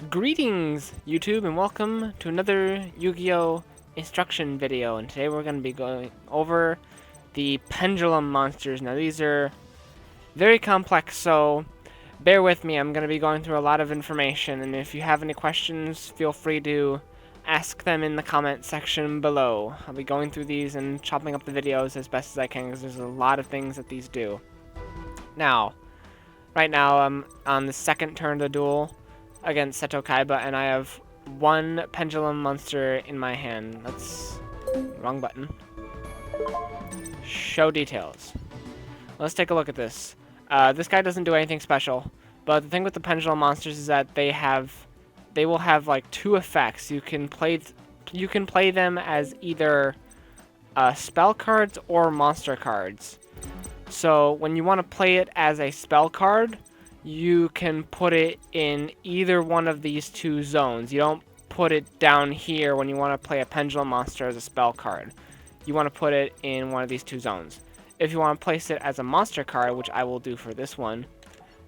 Greetings, YouTube, and welcome to another Yu-Gi-Oh! Instruction video. And today we're going to be going over the Pendulum monsters. Now, these are very complex, so bear with me. I'm going to be going through a lot of information, and if you have any questions, feel free to ask them in the comment section below. I'll be going through these and chopping up the videos as best as I can, because there's a lot of things that these do. Now, right now, I'm on the second turn of the duel against Seto Kaiba, and I have one Pendulum monster in my hand. That's wrong button. Show details. Let's take a look at this. This guy doesn't do anything special, but the thing with the Pendulum monsters is that they will have like two effects. You can play them as either spell cards or monster cards. So when you want to play it as a spell card, you can put it in either one of these two zones. You don't put it down here when you want to play a Pendulum monster as a spell card. You want to put it in one of these two zones. If you want to place it as a monster card, which I will do for this one,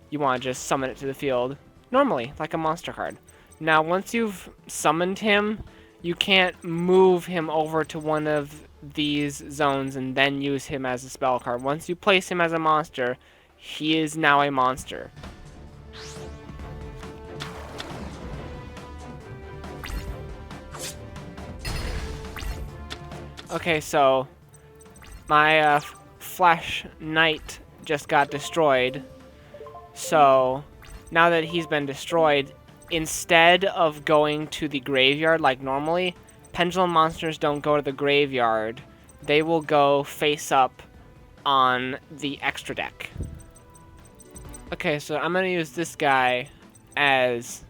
you want to just summon it to the field normally, like a monster card. Now, once you've summoned him, you can't move him over to one of these zones and then use him as a spell card. Once you place him as a monster, he is now a monster. Okay, so my Flash Knight just got destroyed. So now that he's been destroyed, instead of going to the graveyard like normally, Pendulum monsters don't go to the graveyard. They will go face up on the extra deck. Okay, so I'm going to use this guy as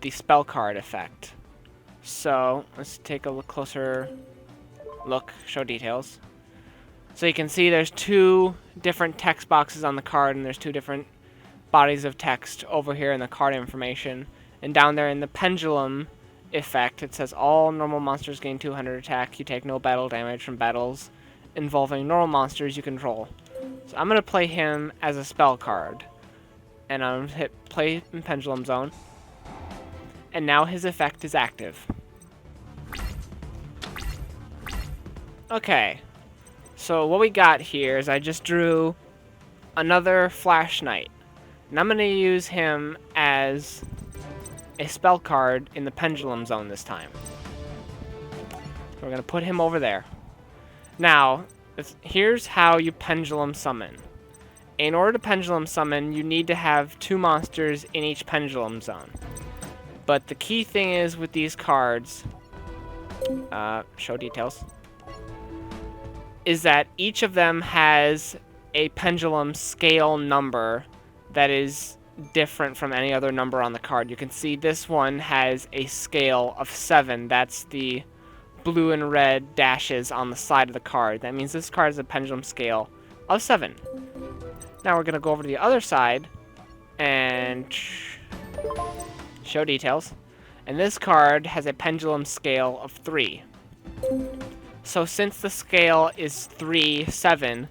the spell card effect. So let's take a closer look, show details. So you can see there's two different text boxes on the card, and there's two different bodies of text over here in the card information. And down there in the Pendulum effect, it says all normal monsters gain 200 attack. You take no battle damage from battles involving normal monsters you control. So I'm going to play him as a spell card. And I'm going to hit play in Pendulum Zone. And now his effect is active. Okay. So what we got here is I just drew another Flash Knight. And I'm going to use him as a spell card in the Pendulum Zone this time. So we're going to put him over there. Now, here's how you Pendulum Summon. In order to Pendulum Summon, you need to have two monsters in each Pendulum Zone. But the key thing is with these cards, show details, is that each of them has a Pendulum scale number that is different from any other number on the card. You can see this one has a scale of 7. That's the blue and red dashes on the side of the card. That means this card has a Pendulum scale of 7. Now we're going to go over to the other side and show details. And this card has a Pendulum scale of 3. So since the scale is 3, 7,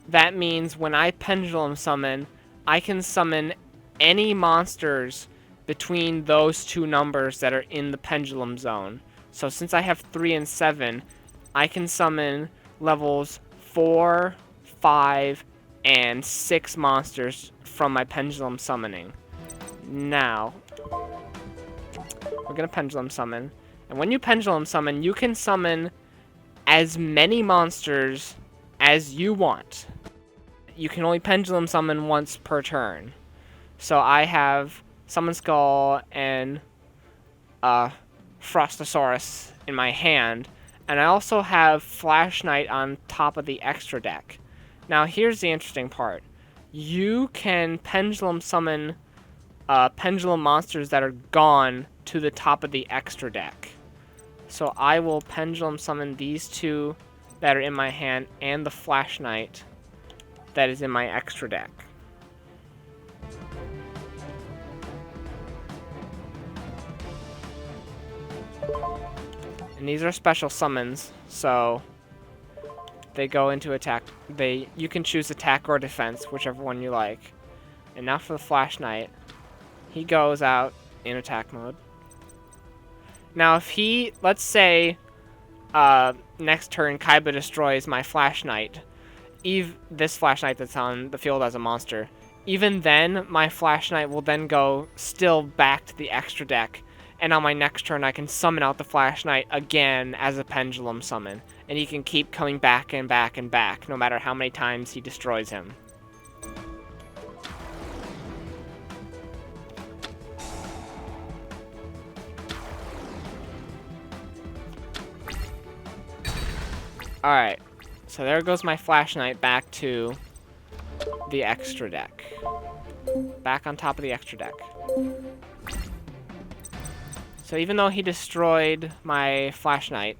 that means when I Pendulum Summon, I can summon any monsters between those two numbers that are in the Pendulum Zone. So since I have 3 and 7, I can summon levels 4, 5, and 6 monsters from my Pendulum Summoning. Now, we're going to Pendulum Summon. And when you Pendulum Summon, you can summon as many monsters as you want. You can only Pendulum Summon once per turn. So I have Summon Skull and Frostosaurus in my hand. And I also have Flash Knight on top of the extra deck. Now here's the interesting part. You can Pendulum Summon Pendulum monsters that are gone to the top of the extra deck. So I will Pendulum Summon these two that are in my hand and the Flash Knight that is in my extra deck. And these are special summons, so they go into attack. You can choose attack or defense, whichever one you like. And now for the Flash Knight. He goes out in attack mode. Now, if he, let's say, next turn Kaiba destroys my Flash Knight, this Flash Knight that's on the field as a monster, even then, my Flash Knight will then go still back to the extra deck, and on my next turn I can summon out the Flash Knight again as a Pendulum summon, and he can keep coming back and back and back, no matter how many times he destroys him. Alright, so there goes my Flash Knight back to the extra deck. Back on top of the extra deck. So even though he destroyed my Flash Knight,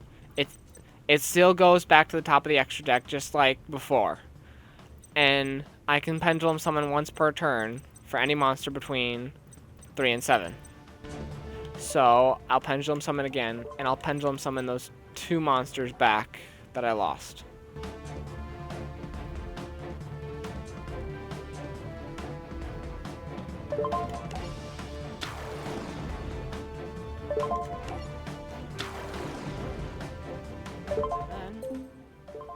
it still goes back to the top of the extra deck just like before. And I can Pendulum summon once per turn for any monster between 3 and 7. So I'll Pendulum summon again, and I'll Pendulum summon those 2 monsters back that I lost. Then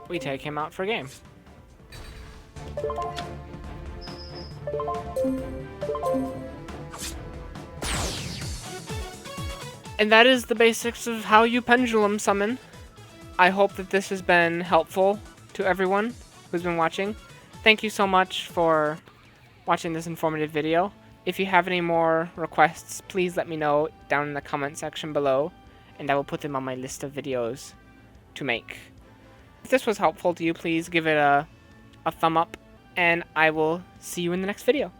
we take him out for a game. And that is the basics of how you Pendulum summon. I hope that this has been helpful to everyone who's been watching. Thank you so much for watching this informative video. If you have any more requests, please let me know down in the comment section below, and I will put them on my list of videos to make. If this was helpful to you, please give it a thumb up, and I will see you in the next video.